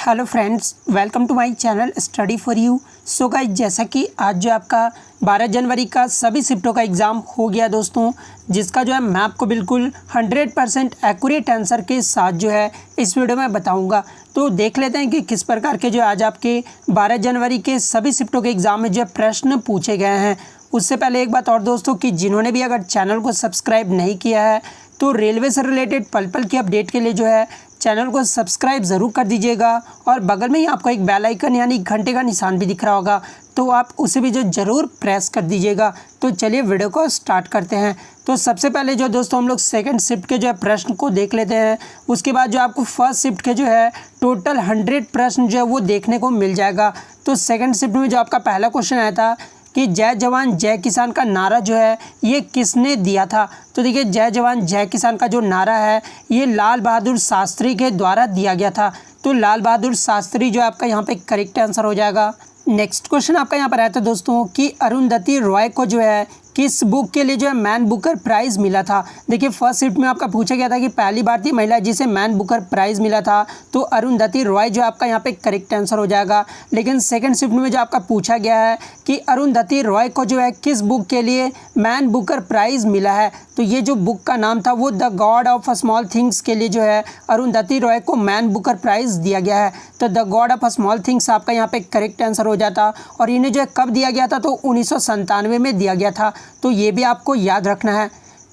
Hello friends, welcome to my channel study for you. So guys, जैसा कि आज जो आपका 12 जनवरी का सभी शिफ्टों का एग्ज़ाम हो गया दोस्तों, जिसका जो है मैं आपको बिल्कुल 100% एक्यूरेट आंसर के साथ जो है इस वीडियो में बताऊंगा। तो देख लेते हैं कि किस प्रकार के जो आज आपके 12 जनवरी के सभी शिफ्टों के एग्ज़ाम में जो है प्रश्न पूछे गए हैं। उससे पहले एक बात और दोस्तों, कि जिन्होंने भी अगर चैनल को सब्सक्राइब नहीं किया है तो रेलवे से रिलेटेड पल पल की अपडेट के लिए जो है चैनल को सब्सक्राइब ज़रूर कर दीजिएगा। और बगल में ही आपको एक बेल आइकन यानी घंटे का निशान भी दिख रहा होगा, तो आप उसे भी जो ज़रूर प्रेस कर दीजिएगा। तो चलिए वीडियो को स्टार्ट करते हैं। तो सबसे पहले जो दोस्तों हम लोग सेकंड शिफ्ट के जो है प्रश्न को देख लेते हैं। उसके बाद जो आपको फर्स्ट शिफ्ट के जो है टोटल 100 प्रश्न जो है वो देखने को मिल जाएगा। तो सेकंड शिफ्ट में जो आपका पहला क्वेश्चन आया था कि जय जवान जय किसान का नारा जो है ये किसने दिया था। तो देखिए, जय जवान जय किसान का जो नारा है ये लाल बहादुर शास्त्री के द्वारा दिया गया था। तो लाल बहादुर शास्त्री जो आपका यहाँ पे करेक्ट आंसर हो जाएगा। नेक्स्ट क्वेश्चन आपका यहाँ पर आया था दोस्तों कि अरुंधति रॉय को जो है किस बुक के लिए जो है मैन बुकर प्राइज़ मिला था। देखिए, फर्स्ट शिफ्ट में आपका पूछा गया था कि पहली भारतीय महिला जिसे मैन बुकर प्राइज़ मिला था, तो अरुंधति रॉय जो आपका यहाँ पे करेक्ट आंसर हो जाएगा। लेकिन सेकंड शिफ्ट में जो आपका पूछा गया है कि अरुंधति रॉय को जो है किस बुक के लिए मैन बुकर प्राइज़ मिला है, तो ये जो बुक का नाम था वो the God of small things के लिए जो है अरुंधति रॉय को मैन बुकर प्राइज़ दिया गया है। तो the God of small things आपका यहाँ पे करेक्ट आंसर हो जाता। और इन्हें जो है कब दिया गया था, तो 1997 में दिया गया था। तो ये भी आपको याद रखना है।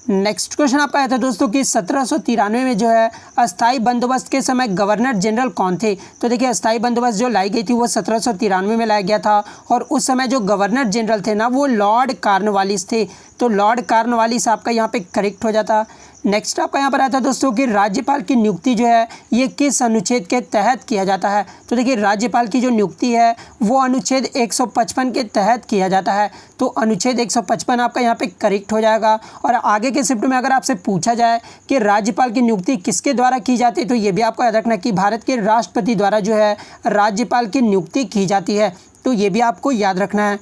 नेक्स्ट क्वेश्चन आपका आया था दोस्तों कि 1793 में जो है अस्थाई बंदोबस्त के समय गवर्नर जनरल कौन थे। तो देखिए, अस्थाई बंदोबस्त जो लाई गई थी वो 1793 में लाया गया था। और उस समय जो गवर्नर जनरल थे ना वो लॉर्ड कॉर्नवालिस थे। तो लॉर्ड कॉर्नवालिस आपका यहाँ पे करेक्ट हो जाता। नेक्स्ट आपका यहाँ पर आया था दोस्तों कि राज्यपाल की नियुक्ति जो है ये किस अनुच्छेद के तहत किया जाता है। तो देखिए, राज्यपाल की जो नियुक्ति है वो अनुच्छेद 155 के तहत किया जाता है। तो अनुच्छेद 155 आपका यहाँ पे करेक्ट हो जाएगा। और आगे के शिफ्ट में अगर आपसे पूछा जाए कि राज्यपाल की नियुक्ति किसके द्वारा की जाती है, तो ये भी आपको याद रखना कि भारत के राष्ट्रपति द्वारा जो है राज्यपाल की नियुक्ति की जाती है। तो ये भी आपको याद रखना है।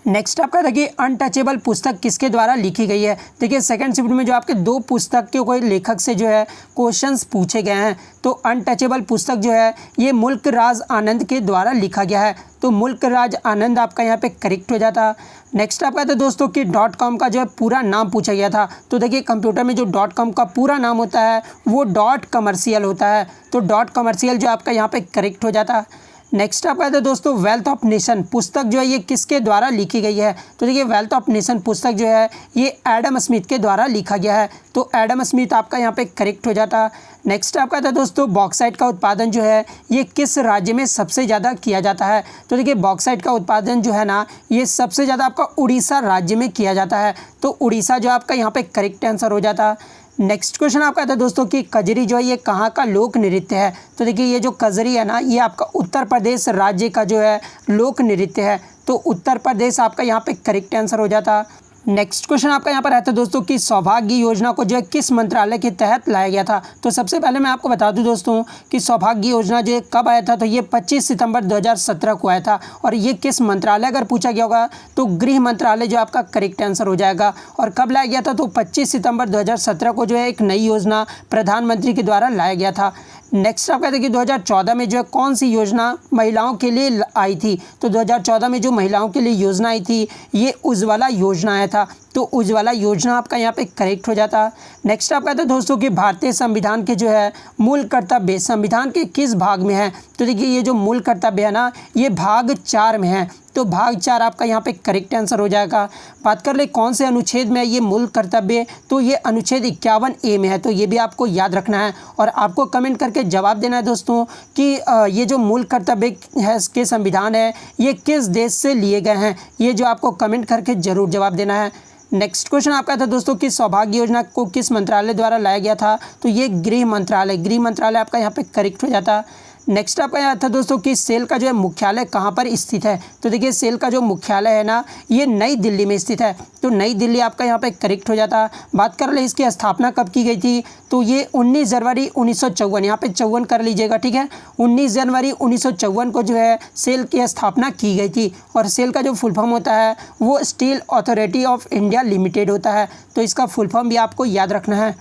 नेक्स्ट आपका देखिए, अनटचेबल पुस्तक किसके द्वारा लिखी गई है। देखिए, सेकंड शिफ्ट में जो आपके दो पुस्तक के कोई लेखक से जो है क्वेश्चंस पूछे गए हैं। तो अनटचेबल पुस्तक जो है ये मुल्क राज आनंद के द्वारा लिखा गया है। तो मुल्क राज आनंद आपका यहाँ पे करेक्ट हो जाता। नेक्स्ट आपका था दोस्तों कि .com का जो है पूरा नाम पूछा गया था। तो देखिए, कंप्यूटर में जो .com का पूरा नाम होता है वो .कमर्शियल होता है। तो .कमर्शियल जो आपका यहाँ पे करेक्ट हो जाता। नेक्स्ट आपका है दोस्तों वेल्थ ऑफ नेशन पुस्तक जो है ये किसके द्वारा लिखी गई है। तो देखिए, वेल्थ ऑफ नेशन पुस्तक जो है ये एडम स्मिथ के द्वारा लिखा गया है। तो एडम स्मिथ आपका यहाँ पे करेक्ट हो जाता। नेक्स्ट आपका था दोस्तों बॉक्साइट का उत्पादन जो है ये किस राज्य में सबसे ज़्यादा किया जाता है। तो देखिए, बॉक्साइट का उत्पादन जो है ना ये सबसे ज़्यादा आपका उड़ीसा राज्य में किया जाता है। तो उड़ीसा जो आपका यहाँ पे करेक्ट आंसर हो जाता। नेक्स्ट क्वेश्चन आपका था दोस्तों कि कजरी जो है ये कहाँ का लोक नृत्य है। तो देखिए, ये जो कजरी है ना ये आपका उत्तर प्रदेश राज्य का जो है लोक नृत्य है। तो उत्तर प्रदेश आपका यहाँ पे करेक्ट आंसर हो जाता। नेक्स्ट क्वेश्चन आपका यहाँ पर आता है दोस्तों कि सौभाग्य योजना को जो है किस मंत्रालय के तहत लाया गया था। तो सबसे पहले मैं आपको बता दूं दोस्तों कि सौभाग्य योजना जो है कब आया था, तो ये 25 सितंबर 2017 को आया था। और ये किस मंत्रालय अगर पूछा गया होगा तो गृह मंत्रालय जो आपका करेक्ट आंसर हो जाएगा। और कब लाया गया था, तो 25 सितंबर 2017 को जो है एक नई योजना प्रधानमंत्री के द्वारा लाया गया था। नेक्स्ट आपका देखिए 2014 में जो है कौन सी योजना महिलाओं के लिए आई थी। तो 2014 में जो महिलाओं के लिए योजना आई थी ये उज्ज्वला योजना आया था। तो उज्ज्वला योजना आपका यहाँ पे करेक्ट हो जाता। नेक्स्ट आपका था दोस्तों कि भारतीय संविधान के जो है मूल कर्तव्य संविधान के किस भाग में है। तो देखिए, ये जो मूल कर्तव्य है ना ये भाग 4 में है। तो भाग 4 आपका यहाँ पे करेक्ट आंसर हो जाएगा। बात कर ले कौन से अनुच्छेद में है ये मूल कर्तव्य, तो ये अनुच्छेद 51A में है। तो ये भी आपको याद रखना है और आपको कमेंट करके जवाब देना है दोस्तों कि ये जो मूल कर्तव्य है इसके संविधान है ये किस देश से लिए गए हैं। ये जो आपको कमेंट करके ज़रूर जवाब देना है। नेक्स्ट क्वेश्चन आपका था दोस्तों कि सौभाग्य योजना को किस मंत्रालय द्वारा लाया गया था। तो ये गृह मंत्रालय आपका यहाँ पे करेक्ट हो जाता। नेक्स्ट आपका यहाँ था दोस्तों कि सेल का जो है मुख्यालय कहाँ पर स्थित है। तो देखिए, सेल का जो मुख्यालय है ना ये नई दिल्ली में स्थित है। तो नई दिल्ली आपका यहाँ पे करेक्ट हो जाता। बात कर ले इसकी स्थापना कब की गई थी, तो ये 19 जनवरी 1954, यहाँ पे 54 कर लीजिएगा, ठीक है। 19 जनवरी 1954 को जो है सेल की स्थापना की गई थी। और सेल का जो फुल फॉर्म होता है वो steel authority of India limited होता है। तो इसका फुल फॉर्म भी आपको याद रखना है।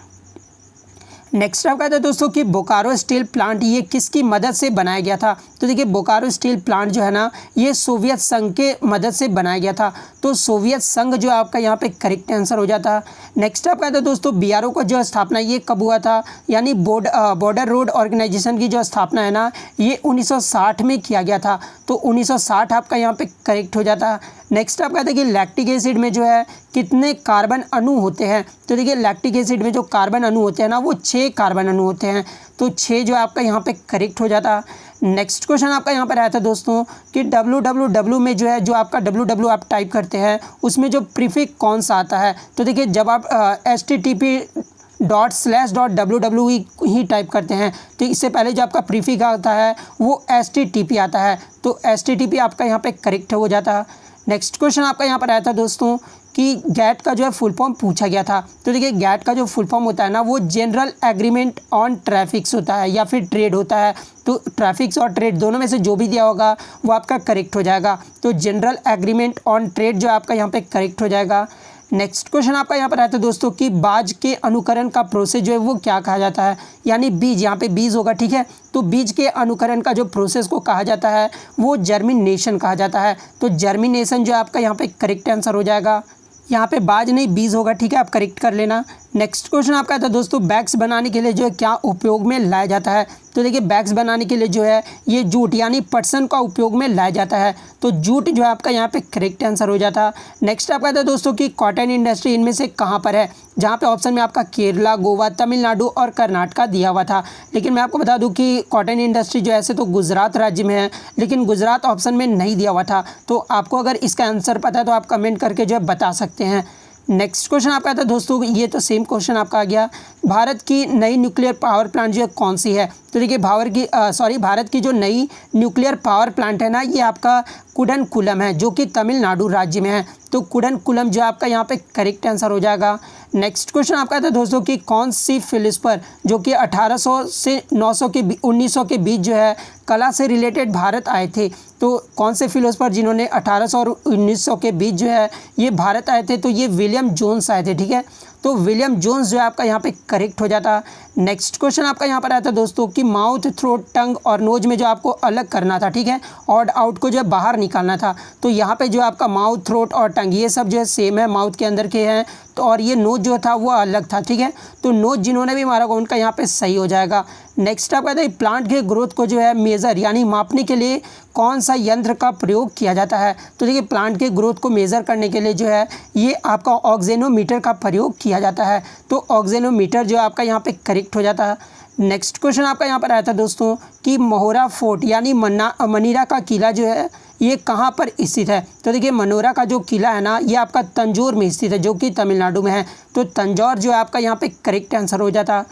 नेक्स्ट आपका था दोस्तों कि बोकारो स्टील प्लांट ये किसकी मदद से बनाया गया था। तो देखिए बोकारो स्टील प्लांट जो है ना ये सोवियत संघ के मदद से बनाया गया था। तो सोवियत संघ जो आपका यहाँ पे करेक्ट आंसर हो जाता। नेक्स्ट आपका था दोस्तों बीआरओ का जो स्थापना ये कब हुआ था, यानी बॉर्डर रोड ऑर्गेनाइजेशन की जो स्थापना है ना ये 1960 में किया गया था। तो 1960 आपका यहाँ पे करेक्ट हो जाता। नेक्स्ट आपका देखिए लैक्टिक एसिड में जो है कितने कार्बन अणु होते हैं। तो देखिए लैक्टिक एसिड में जो कार्बन अणु होते हैं ना वो 6 कार्बन अणु होते हैं। तो 6 जो आपका यहाँ पे करेक्ट हो जाता। नेक्स्ट क्वेश्चन आपका यहाँ पर आया था दोस्तों कि www में जो है जो आपका www आप टाइप करते हैं उसमें जो प्रीफिक्स कौन सा आता है। तो देखिए जब आप http://www ही टाइप करते हैं तो इससे पहले जो आपका प्रीफिक्स आता है वो http आता है। तो http आपका यहाँ पे करेक्ट हो जाता। नेक्स्ट क्वेश्चन आपका यहाँ पर आया था दोस्तों कि गैट का जो है फुल फॉर्म पूछा गया था। तो देखिए गैट का जो फुल फॉर्म होता है ना वो जनरल एग्रीमेंट ऑन ट्रैफिक्स होता है या फिर ट्रेड होता है। तो ट्रैफिक्स और ट्रेड दोनों में से जो भी दिया होगा वो आपका करेक्ट हो जाएगा। तो जनरल एग्रीमेंट ऑन ट्रेड जो आपका यहाँ पे करेक्ट हो जाएगा। नेक्स्ट क्वेश्चन आपका यहाँ पर आता है दोस्तों कि बाज के अनुकरण का प्रोसेस जो है वो क्या कहा जाता है, यानी बीज, यहाँ पे बीज होगा ठीक है। तो बीज के अनुकरण का जो प्रोसेस को कहा जाता है वो जर्मिनेशन कहा जाता है। तो जर्मिनेशन जो आपका यहाँ पे करेक्ट आंसर हो जाएगा। यहाँ पे बाज नहीं बीज होगा ठीक है, आप करेक्ट कर लेना। नेक्स्ट क्वेश्चन आपका था दोस्तों बैग्स बनाने के लिए जो है क्या उपयोग में लाया जाता है। तो देखिए बैग्स बनाने के लिए जो है ये जूट यानी पटसन का उपयोग में लाया जाता है। तो जूट जो है आपका यहाँ पे करेक्ट आंसर हो जाता। नेक्स्ट आपका था दोस्तों कि कॉटन इंडस्ट्री इनमें से कहाँ पर है, जहाँ पे ऑप्शन में आपका केरला, गोवा, तमिलनाडु और कर्नाटका दिया हुआ था। लेकिन मैं आपको बता दूं कि कॉटन इंडस्ट्री जो ऐसे तो गुजरात राज्य में है, लेकिन गुजरात ऑप्शन में नहीं दिया हुआ था। तो आपको अगर इसका आंसर पता है तो आप कमेंट करके जो है बता सकते हैं। नेक्स्ट क्वेश्चन आपका था दोस्तों, ये तो सेम क्वेश्चन आपका आ गया, भारत की नई न्यूक्लियर पावर प्लांट जो है कौन सी है। तो देखिए भारत की जो नई न्यूक्लियर पावर प्लांट है ना ये आपका कुडनकुलम है जो कि तमिलनाडु राज्य में है। तो कुडनकुलम जो आपका यहाँ पे करेक्ट आंसर हो जाएगा। नेक्स्ट क्वेश्चन आपका था दोस्तों कि कौन सी फिलिस्पर जो कि 1800 से 1900 के बीच जो है कला से रिलेटेड भारत आए थे। तो कौन से फिलोसफर जिन्होंने 1800 और 1900 के बीच जो है ये भारत आए थे, तो ये विलियम जोन्स आए थे ठीक है। तो विलियम जोन्स जो है आपका यहाँ पे करेक्ट हो जाता। नेक्स्ट क्वेश्चन आपका यहाँ पर आया था दोस्तों कि माउथ, थ्रोट, टंग और नोज में जो आपको अलग करना था ठीक है, ऑड आउट को जो है बाहर निकालना था। तो यहाँ पे जो आपका माउथ, थ्रोट और टंग ये सब जो है सेम है, माउथ के अंदर के हैं। तो और ये नोज जो था वो अलग था ठीक है। तो नोज जिन्होंने भी मारा उनका यहाँ पे सही हो जाएगा। नेक्स्ट आपका था प्लांट के ग्रोथ को जो है मेज़र यानी मापने के लिए कौन सा यंत्र का प्रयोग किया जाता है। तो देखिए प्लांट के ग्रोथ को मेज़र करने के लिए जो है ये आपका ऑक्जेनोमीटर का प्रयोग किया जाता है। तो ऑक्जेनोमीटर जो आपका यहाँ पे करेक्ट हो जाता है। नेक्स्ट क्वेश्चन आपका यहाँ पर आया था दोस्तों कि महोरा फोर्ट यानी मनीरा का किला जो है ये कहाँ पर स्थित है। तो देखिए मनोरा का जो किला है ना ये आपका तंजौर में स्थित है जो कि तमिलनाडु में है। तो तंजौर जो है आपका यहाँ पे करेक्ट आंसर हो जाता।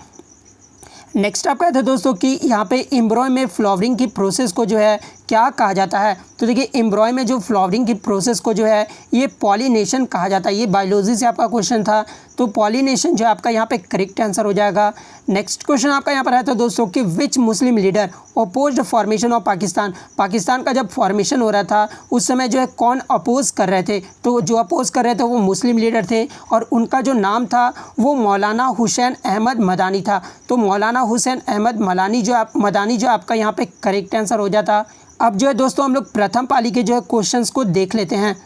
नेक्स्ट आपका था दोस्तों कि यहाँ पे एम्ब्रॉय में फ्लावरिंग की प्रोसेस को जो है क्या कहा जाता है। तो देखिए एम्ब्रॉय में जो फ्लावरिंग की प्रोसेस को जो है ये पॉलिनेशन कहा जाता है। ये बायोलॉजी से आपका क्वेश्चन था, तो पॉलिनेशन जो आपका यहाँ पे करेक्ट आंसर हो जाएगा। नेक्स्ट क्वेश्चन आपका यहाँ पर आया था दोस्तों कि which Muslim leader opposed formation of Pakistan. Pakistan का जब फॉर्मेशन हो रहा था उस समय जो है कौन अपोज कर रहे थे। तो जो अपोज कर रहे थे वो मुस्लिम लीडर थे और उनका जो नाम था वो मौलाना हुसैन अहमद मदानी था। तो मौलाना हुसैन अहमद मदानी जो आपका यहाँ पे करेक्ट आंसर हो जाता। अब जो है दोस्तों हम लोग प्रथम पाली के जो है क्वेश्चंस को देख लेते हैं।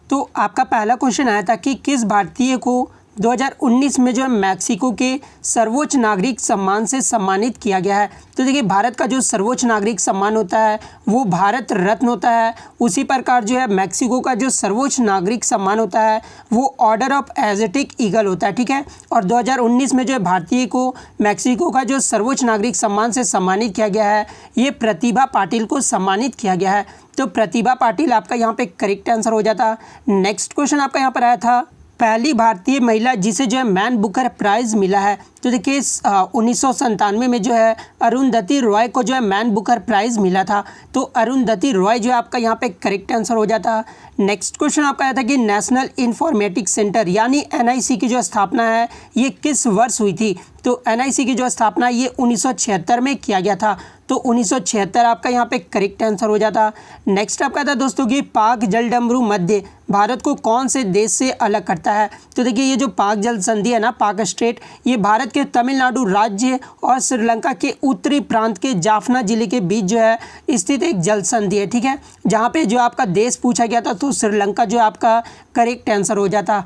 तो आपका पहला क्वेश्चन आया था कि किस भारतीय को 2019 में जो है मैक्सिको के सर्वोच्च नागरिक सम्मान से सम्मानित किया गया है। तो देखिए भारत का जो सर्वोच्च नागरिक सम्मान होता है वो भारत रत्न होता है। उसी प्रकार जो है मैक्सिको का जो सर्वोच्च नागरिक सम्मान होता है वो ऑर्डर ऑफ एशियाटिक ईगल होता है ठीक है। और 2019 में जो है भारतीय को मैक्सिको का जो सर्वोच्च नागरिक सम्मान से सम्मानित किया गया है ये प्रतिभा पाटिल को सम्मानित किया गया है। तो प्रतिभा पाटिल आपका यहाँ पे करेक्ट आंसर हो जाता। नेक्स्ट क्वेश्चन आपका यहाँ पर आया था पहली भारतीय महिला जिसे जो है मैन बुकर प्राइज़ मिला है। तो देखिए 1997 में जो है अरुंधति रॉय को जो है मैन बुकर प्राइज़ मिला था। तो अरुंधति रॉय जो है आपका यहाँ पे करेक्ट आंसर हो जाता। नेक्स्ट क्वेश्चन आपका आया था कि नेशनल इंफॉर्मेटिक्स सेंटर यानी एनआईसी की जो स्थापना है ये किस वर्ष हुई थी। तो एनआईसी की जो स्थापना ये 1976 में किया गया था। तो 1976 आपका यहाँ पे करेक्ट आंसर हो जाता। नेक्स्ट आपका था दोस्तों कि पाक जलडमरू मध्य भारत को कौन से देश से अलग करता है। तो देखिए ये जो पाक जल संधि है ना, पाक स्ट्रेट, ये भारत भारत के तमिलनाडु राज्य और श्रीलंका के उत्तरी प्रांत के जाफना जिले के बीच जो है स्थित एक जल संधि है, ठीक है। जहाँ पे जो आपका देश पूछा गया था तो श्रीलंका जो आपका करेक्ट आंसर हो जाता।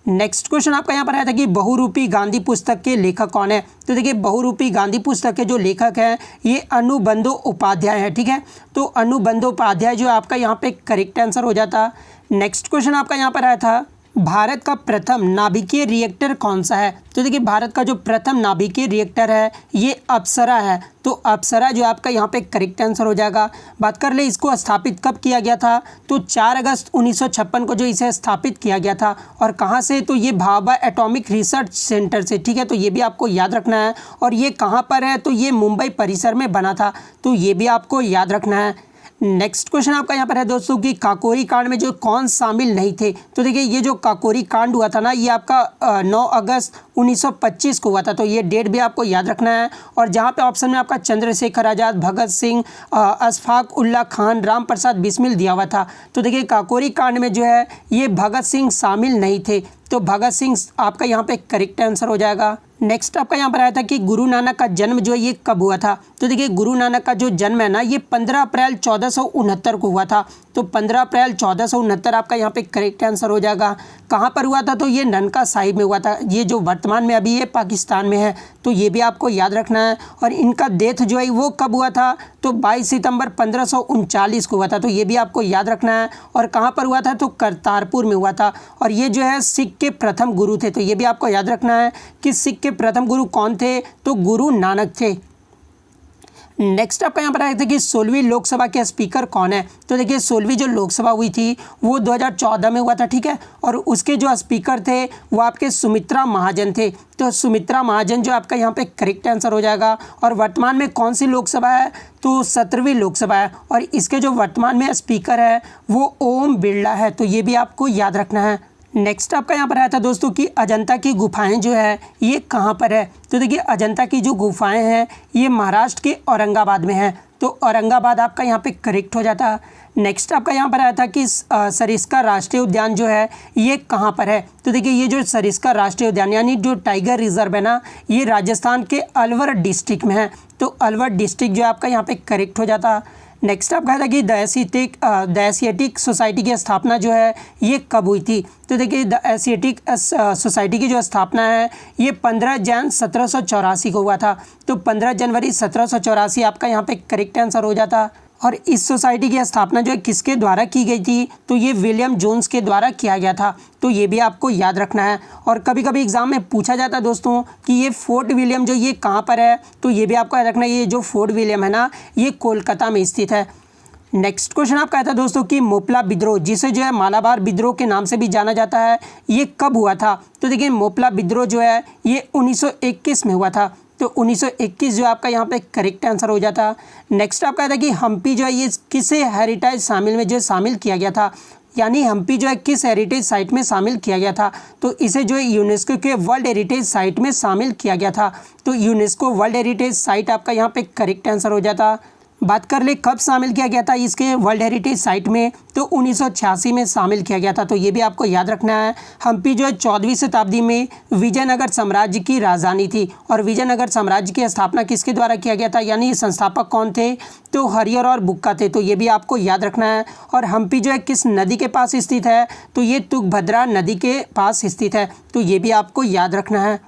नेक्स्ट क्वेश्चन आपका यहाँ पर आया था कि बहुरूपी गांधी पुस्तक के लेखक कौन है। तो देखिए बहुरूपी गांधी पुस्तक के जो लेखक हैं ये अनुबंधो उपाध्याय है, ठीक है। तो अनुबंधो उपाध्याय जो आपका यहाँ पे करेक्ट आंसर हो जाता। नेक्स्ट क्वेश्चन आपका यहाँ पर आया था भारत का प्रथम नाभिकीय रिएक्टर कौन सा है। तो देखिए भारत का जो प्रथम नाभिकीय रिएक्टर है ये अप्सरा है। तो अप्सरा जो आपका यहाँ पे करेक्ट आंसर हो जाएगा। बात कर ले इसको स्थापित कब किया गया था, तो 4 अगस्त 1956 को जो इसे स्थापित किया गया था। और कहाँ से, तो ये भाभा एटॉमिक रिसर्च सेंटर से, ठीक है। तो ये भी आपको याद रखना है। और ये कहाँ पर है, तो ये मुंबई परिसर में बना था, तो ये भी आपको याद रखना है। नेक्स्ट क्वेश्चन आपका यहाँ पर है दोस्तों कि काकोरी कांड में जो कौन शामिल नहीं थे। तो देखिए ये जो काकोरी कांड हुआ था ना ये आपका 9 अगस्त 1925 को हुआ था। तो ये डेट भी आपको याद रखना है। और जहाँ पे ऑप्शन में आपका चंद्रशेखर आज़ाद, भगत सिंह, अशफाक उल्ला खान, राम प्रसाद बिस्मिल दिया हुआ था। तो देखिए काकोरी कांड में जो है ये भगत सिंह शामिल नहीं थे, तो भगत सिंह आपका यहाँ पे करेक्ट आंसर हो जाएगा। नेक्स्ट आपका यहाँ पर आया था कि गुरु नानक का जन्म जो है ये कब हुआ था। तो देखिए गुरु नानक का जो जन्म है ना ये 15 अप्रैल 1469 को हुआ था। तो 15 अप्रैल 1469 आपका यहाँ पे करेक्ट आंसर हो जाएगा। कहाँ पर हुआ था, तो ये ननका साहिब में हुआ था, ये जो वर्तमान में अभी ये पाकिस्तान में है। तो ये भी आपको याद रखना है। और इनका डेथ जो है वो कब हुआ था, तो 22 सितंबर 1539 को हुआ था। तो ये भी आपको याद रखना है। और कहाँ पर हुआ था, तो करतारपुर में हुआ था। और ये जो है सिख के प्रथम गुरु थे। तो ये भी आपको याद रखना है कि सिख के प्रथम गुरु कौन थे, तो गुरु नानक थे। नेक्स्ट आपका यहाँ पर आया था कि 16वीं लोकसभा के स्पीकर कौन है। तो देखिए 16वीं जो लोकसभा हुई थी वो 2014 में हुआ था, ठीक है। और उसके जो स्पीकर थे वो आपके सुमित्रा महाजन थे। तो सुमित्रा महाजन जो आपका यहाँ पे करेक्ट आंसर हो जाएगा। और वर्तमान में कौन सी लोकसभा है, तो 17वीं लोकसभा है। और इसके जो वर्तमान में स्पीकर है वो ओम बिरला है। तो ये भी आपको याद रखना है। नेक्स्ट आपका यहाँ पर आया था दोस्तों कि अजंता की गुफाएं जो है ये कहाँ पर है। तो देखिए अजंता की जो गुफाएं हैं ये महाराष्ट्र के औरंगाबाद में है। तो औरंगाबाद आपका यहाँ पे करेक्ट हो जाता। नेक्स्ट आपका यहाँ पर आया था कि सरिस्का राष्ट्रीय उद्यान जो है ये कहाँ पर है। तो देखिए ये जो सरिस्का राष्ट्रीय उद्यान यानी जो टाइगर रिजर्व है ना ये राजस्थान के अलवर डिस्ट्रिक्ट में है। तो अलवर डिस्ट्रिक्ट जो आपका यहाँ पे करेक्ट हो जाता। नेक्स्ट आप कहा था कि द एशियाटिक सोसाइटी की स्थापना जो है ये कब हुई थी। तो देखिए द एशियाटिक सोसाइटी की जो स्थापना है ये 15 जन 1784 को हुआ था। तो 15 जनवरी 1784 आपका यहाँ पे करेक्ट आंसर हो जाता। और इस सोसाइटी की स्थापना जो है किसके द्वारा की गई थी, तो ये विलियम जोन्स के द्वारा किया गया था। तो ये भी आपको याद रखना है। और कभी कभी एग्जाम में पूछा जाता है दोस्तों कि ये फोर्ट विलियम जो ये कहाँ पर है, तो ये भी आपको याद रखना है। ये जो फोर्ट विलियम है ना ये कोलकाता में स्थित है। नेक्स्ट क्वेश्चन आपका था दोस्तों कि मोपला विद्रोह जिसे जो है मालाबार विद्रोह के नाम से भी जाना जाता है ये कब हुआ था। तो देखिए मोपला विद्रोह जो है ये 1921 में हुआ था। तो 1921 जो आपका यहाँ पे करेक्ट आंसर हो जाता। नेक्स्ट आपका था कि हम्पी जो है ये किसे हेरिटेज शामिल में जो शामिल किया गया था, यानी हम्पी जो है किस हेरिटेज साइट में शामिल किया गया था। तो इसे जो है यूनेस्को के वर्ल्ड हेरिटेज साइट में शामिल किया गया था। तो यूनेस्को वर्ल्ड हेरिटेज साइट आपका यहाँ पे करेक्ट आंसर हो जाता। बात कर ले कब शामिल किया गया था इसके वर्ल्ड हेरिटेज साइट में, तो 1986 में शामिल किया गया था। तो ये भी आपको याद रखना है। हम्पी जो है 14वीं शताब्दी में विजयनगर साम्राज्य की राजधानी थी। और विजयनगर साम्राज्य की स्थापना किसके द्वारा किया गया था, यानी संस्थापक कौन थे, तो हरिहर और बुक्का थे। तो ये भी आपको याद रखना है। और हम्पी जो है किस नदी के पास स्थित है, तो ये तुंगभद्रा नदी के पास स्थित है। तो ये भी आपको याद रखना है।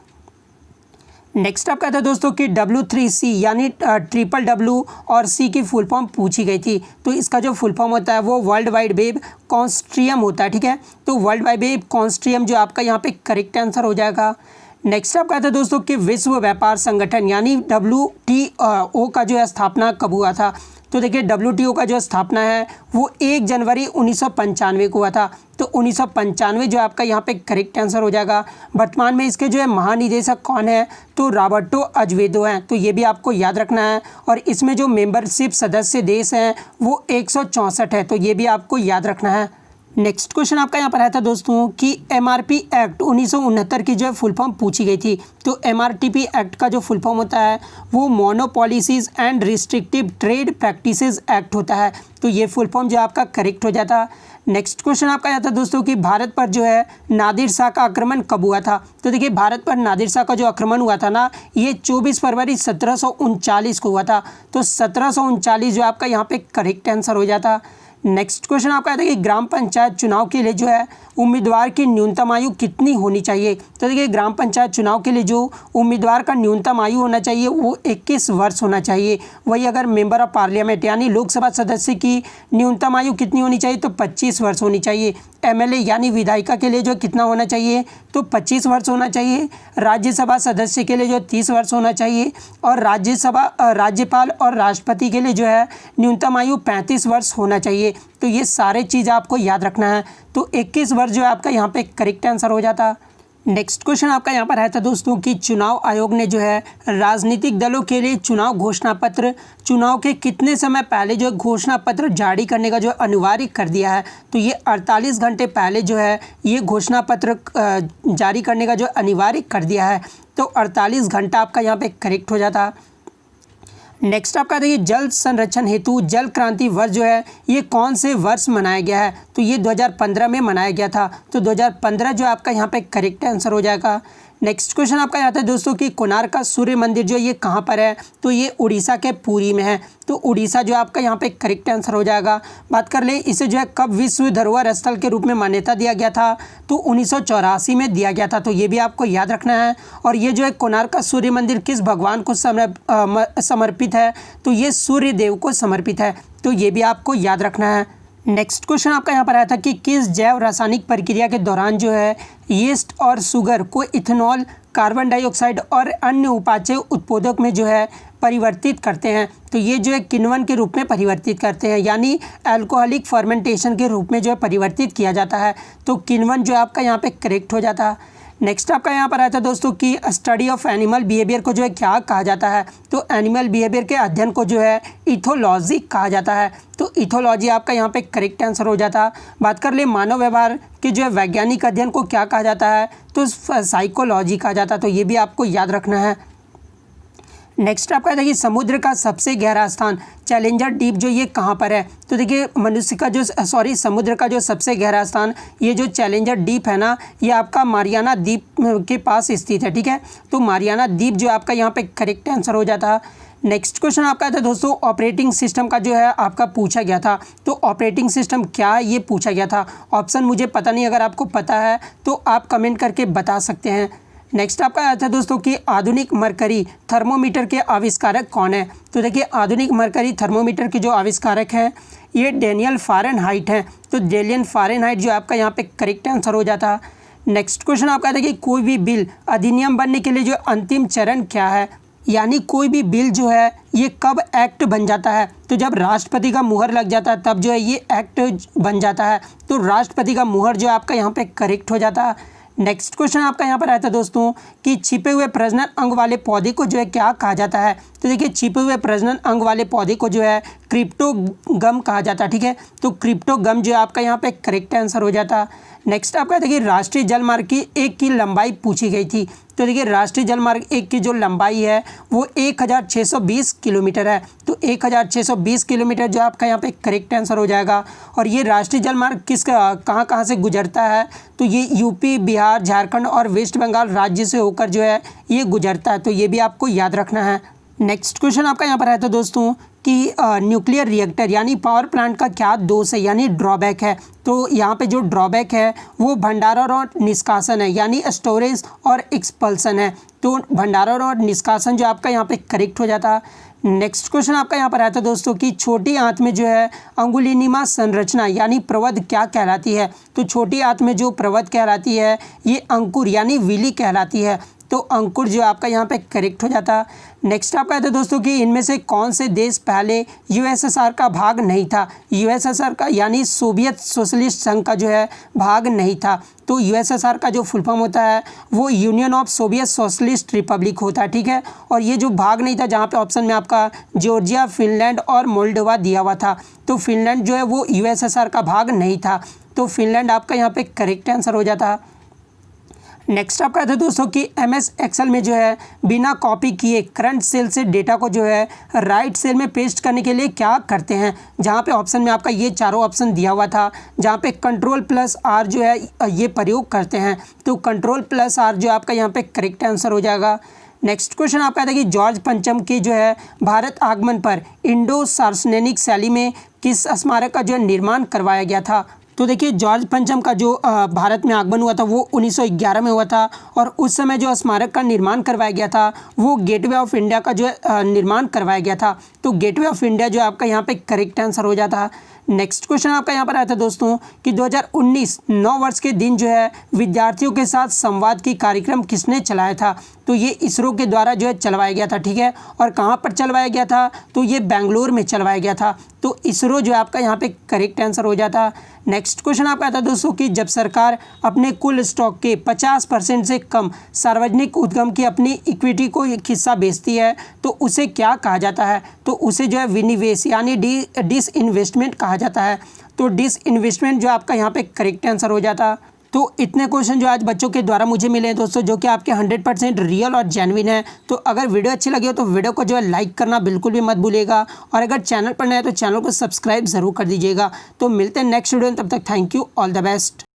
नेक्स्ट आप कहते हैं दोस्तों कि W3C यानी ट्रिपल W और C की फुल फॉर्म पूछी गई थी। तो इसका जो फुल फॉर्म होता है वो वर्ल्ड वाइड वेब कॉन्स्ट्रियम होता है, ठीक है। तो वर्ल्ड वाइड वेब कॉन्स्ट्रियम जो आपका यहाँ पे करेक्ट आंसर हो जाएगा। नेक्स्ट आप कहते हैं दोस्तों कि विश्व व्यापार संगठन यानी WTO का जो है स्थापना कब हुआ था। तो देखिए WTO का जो स्थापना है वो 1 जनवरी 1995 को हुआ था। तो 1995 जो आपका यहाँ पे करेक्ट आंसर हो जाएगा। वर्तमान में इसके जो है महानिदेशक कौन है, तो रॉबर्टो अजवेदो हैं। तो ये भी आपको याद रखना है। और इसमें जो मेंबरशिप सदस्य देश हैं वो 164 है। तो ये भी आपको याद रखना है। नेक्स्ट क्वेश्चन आपका यहाँ पर आया था दोस्तों कि एमआरपी एक्ट 1969 की जो है फुल फॉर्म पूछी गई थी। तो एमआरटीपी एक्ट का जो फुल फॉर्म होता है वो monopolies and restrictive trade practices act होता है। तो ये फुल फॉर्म जो आपका करेक्ट हो जाता। नेक्स्ट क्वेश्चन आपका आया था दोस्तों कि भारत पर जो है नादिर शाह का आक्रमण कब हुआ था। तो देखिए भारत पर नादिर शाह का जो आक्रमण हुआ था ना, ये 24 फरवरी 1739 को हुआ था। तो 1739 जो आपका यहाँ पे करेक्ट आंसर हो जाता। नेक्स्ट क्वेश्चन आपका आता है कि ग्राम पंचायत चुनाव के लिए जो है उम्मीदवार की न्यूनतम आयु कितनी होनी चाहिए। तो देखिए ग्राम पंचायत चुनाव के लिए जो उम्मीदवार का न्यूनतम आयु होना चाहिए वो 21 वर्ष होना चाहिए। वही अगर मेंबर ऑफ पार्लियामेंट यानी लोकसभा सदस्य की न्यूनतम आयु कितनी होनी चाहिए, तो 25 वर्ष होनी चाहिए। एमएलए यानी विधायिका के लिए जो कितना होना चाहिए, तो 25 वर्ष होना चाहिए। राज्यसभा सदस्य के लिए जो 30 वर्ष होना चाहिए और राज्यपाल और राष्ट्रपति के लिए जो है न्यूनतम आयु 35 वर्ष होना चाहिए। तो ये सारे चीज़ आपको याद रखना है। तो 21 वर्ष जो है आपका यहाँ पे करेक्ट आंसर हो जाता। नेक्स्ट क्वेश्चन आपका यहाँ पर आया था दोस्तों कि चुनाव आयोग ने जो है राजनीतिक दलों के लिए चुनाव घोषणा पत्र चुनाव के कितने समय पहले जो घोषणा पत्र जारी करने का जो अनिवार्य कर दिया है। तो ये 48 घंटे पहले जो है ये घोषणा पत्र जारी करने का जो अनिवार्य कर दिया है। तो 48 घंटा आपका यहाँ पे करेक्ट हो जाता। नेक्स्ट आपका देखिए जल संरक्षण हेतु जल क्रांति वर्ष जो है ये कौन से वर्ष मनाया गया है। तो ये 2015 में मनाया गया था। तो 2015 जो आपका यहाँ पे करेक्ट आंसर हो जाएगा। नेक्स्ट क्वेश्चन आपका आता है दोस्तों कि कोणार्क का सूर्य मंदिर जो ये कहाँ पर है। तो ये उड़ीसा के पुरी में है। तो उड़ीसा जो आपका यहाँ पे करेक्ट आंसर हो जाएगा। बात कर ले इसे जो है कब विश्व धरोहर स्थल के रूप में मान्यता दिया गया था। तो 1984 में दिया गया था। तो ये भी आपको याद रखना है। और ये जो है कोणार्क का सूर्य मंदिर किस भगवान को समर्पित है। तो ये सूर्य देव को समर्पित है। तो ये भी आपको याद रखना है। नेक्स्ट क्वेश्चन आपका यहाँ पर आया था कि किस जैव रासायनिक प्रक्रिया के दौरान जो है यीस्ट और शुगर को इथेनॉल, कार्बन डाइऑक्साइड और अन्य उपाचय उत्पादों में जो है परिवर्तित करते हैं। तो ये जो है किण्वन के रूप में परिवर्तित करते हैं, यानी अल्कोहलिक फर्मेंटेशन के रूप में जो है परिवर्तित किया जाता है। तो किण्वन जो आपका यहाँ पे करेक्ट हो जाता है। नेक्स्ट आपका यहाँ पर आया था दोस्तों कि स्टडी ऑफ एनिमल बिहेवियर को जो है क्या कहा जाता है। तो एनिमल बिहेवियर के अध्ययन को जो है इथोलॉजी कहा जाता है। तो इथोलॉजी आपका यहाँ पे करेक्ट आंसर हो जाता। बात कर ले मानव व्यवहार के जो है वैज्ञानिक अध्ययन को क्या कहा जाता है। तो साइकोलॉजी कहा जाता है। तो ये भी आपको याद रखना है। नेक्स्ट आपका देखिए समुद्र का सबसे गहरा स्थान चैलेंजर डीप जो ये कहाँ पर है। तो देखिए मनुष्य का जो समुद्र का जो सबसे गहरा स्थान ये जो चैलेंजर डीप है ना, ये आपका मारियाना द्वीप के पास स्थित है। ठीक है, तो मारियाना द्वीप जो आपका यहाँ पे करेक्ट आंसर हो जाता। नेक्स्ट क्वेश्चन आपका था दोस्तों ऑपरेटिंग सिस्टम का जो है आपका पूछा गया था। तो ऑपरेटिंग सिस्टम क्या है ये पूछा गया था। ऑप्शन मुझे पता नहीं, अगर आपको पता है तो आप कमेंट करके बता सकते हैं। नेक्स्ट आपका आया था दोस्तों कि आधुनिक मरकरी थर्मोमीटर के आविष्कारक कौन है। तो देखिए आधुनिक मरकरी थर्मोमीटर के जो आविष्कारक हैं ये डेनियल फारेनहाइट हैं। तो डेनियल फारेनहाइट जो आपका यहाँ पे करेक्ट आंसर हो जाता। नेक्स्ट क्वेश्चन आपका था कि कोई भी बिल अधिनियम बनने के लिए जो अंतिम चरण क्या है, यानी कोई भी बिल जो है ये कब एक्ट बन जाता है। तो जब राष्ट्रपति का मुहर लग जाता है तब जो है ये एक्ट बन जाता है। तो राष्ट्रपति का मुहर जो आपका यहाँ पे करेक्ट हो जाता। नेक्स्ट क्वेश्चन आपका यहाँ पर आया था दोस्तों कि छिपे हुए प्रजनन अंग वाले पौधे को जो है क्या कहा जाता है। तो देखिए छिपे हुए प्रजनन अंग वाले पौधे को जो है क्रिप्टोगम कहा जाता है। ठीक है, तो क्रिप्टोगम जो है आपका यहाँ पे करेक्ट आंसर हो जाता। नेक्स्ट आपका देखिए राष्ट्रीय जलमार्ग की एक की लंबाई पूछी गई थी। तो देखिए राष्ट्रीय जलमार्ग एक की जो लंबाई है वो 1620 किलोमीटर है। तो 1620 किलोमीटर जो आपका यहाँ पे करेक्ट आंसर हो जाएगा। और ये राष्ट्रीय जलमार्ग कहाँ से गुजरता है। तो ये यूपी, बिहार, झारखंड और वेस्ट बंगाल राज्य से होकर जो है ये गुजरता है। तो ये भी आपको याद रखना है। नेक्स्ट क्वेश्चन आपका यहाँ पर आया था दोस्तों कि न्यूक्लियर रिएक्टर यानी पावर प्लांट का क्या दोष है, यानी ड्रॉबैक है। तो यहाँ पे जो ड्रॉबैक है वो भंडारण और निष्कासन है, यानी स्टोरेज और एक्सपल्सन है। तो भंडारण और निष्कासन जो आपका यहाँ पे करेक्ट हो जाता। नेक्स्ट क्वेश्चन आपका यहाँ पर आया था दोस्तों कि छोटी आंत में जो है अंगुलिनिमा संरचना यानी प्रवध क्या कहलाती है। तो छोटी आंत में जो प्रवध कहलाती है ये अंकुर यानी विली कहलाती है। तो अंकुर जो आपका यहाँ पे करेक्ट हो जाता। नेक्स्ट आपका आता है दोस्तों कि इनमें से कौन से देश पहले यूएसएसआर का भाग नहीं था। यूएसएसआर का यानी सोवियत सोशलिस्ट संघ का जो है भाग नहीं था। तो यूएसएसआर का जो फुल फॉर्म होता है वो union of Soviet socialist Republic होता है, ठीक है। और ये जो भाग नहीं था, जहाँ पे ऑप्शन में आपका जॉर्जिया, फिनलैंड और मोल्डोवा दिया हुआ था, तो फिनलैंड जो है वो यूएसएसआर का भाग नहीं था। तो फिनलैंड आपका यहाँ पे करेक्ट आंसर हो जाता। नेक्स्ट आपका था दोस्तों कि एमएस एक्सेल में जो है बिना कॉपी किए करंट सेल से डेटा को जो है राइट सेल में पेस्ट करने के लिए क्या करते हैं। जहाँ पे ऑप्शन में आपका ये चारों ऑप्शन दिया हुआ था, जहाँ पे Ctrl+R जो है ये प्रयोग करते हैं। तो Ctrl+R जो आपका यहाँ पे करेक्ट आंसर हो जाएगा। नेक्स्ट क्वेश्चन आपका था कि जॉर्ज पंचम के जो है भारत आगमन पर इंडो सार्सनेनिक शैली में किस स्मारक का जो है निर्माण करवाया गया था। तो देखिए जॉर्ज पंचम का जो भारत में आगमन हुआ था वो 1911 में हुआ था, और उस समय जो स्मारक का निर्माण करवाया गया था वो गेटवे ऑफ इंडिया का जो है निर्माण करवाया गया था। तो गेटवे ऑफ इंडिया जो आपका यहाँ पे करेक्ट आंसर हो जाता। नेक्स्ट क्वेश्चन आपका यहाँ पर आया था दोस्तों कि 2019 9 वर्ष के दिन जो है विद्यार्थियों के साथ संवाद की कार्यक्रम किसने चलाया था। तो ये इसरो के द्वारा जो है चलवाया गया था, ठीक है। और कहाँ पर चलवाया गया था, तो ये बेंगलोर में चलवाया गया था। तो इसरो जो है आपका यहाँ पे करेक्ट आंसर हो जाता। नेक्स्ट क्वेश्चन आपका आता है दोस्तों कि जब सरकार अपने कुल स्टॉक के 50% से कम सार्वजनिक उद्यम की अपनी इक्विटी को एक हिस्सा बेचती है तो उसे क्या कहा जाता है। तो उसे जो है विनिवेश यानी डिसइन्वेस्टमेंट कहा जाता है। तो डिसइन्वेस्टमेंट जो आपका यहाँ पे करेक्ट आंसर हो जाता। तो इतने क्वेश्चन जो आज बच्चों के द्वारा मुझे मिले हैं दोस्तों, जो कि आपके 100% रियल और जेन्युइन है। तो अगर वीडियो अच्छी लगी हो तो वीडियो को जो है लाइक करना बिल्कुल भी मत भूलिएगा, और अगर चैनल पर नया है तो चैनल को सब्सक्राइब ज़रूर कर दीजिएगा। तो मिलते हैं नेक्स्ट वीडियो में, तब तक thank you, all the best.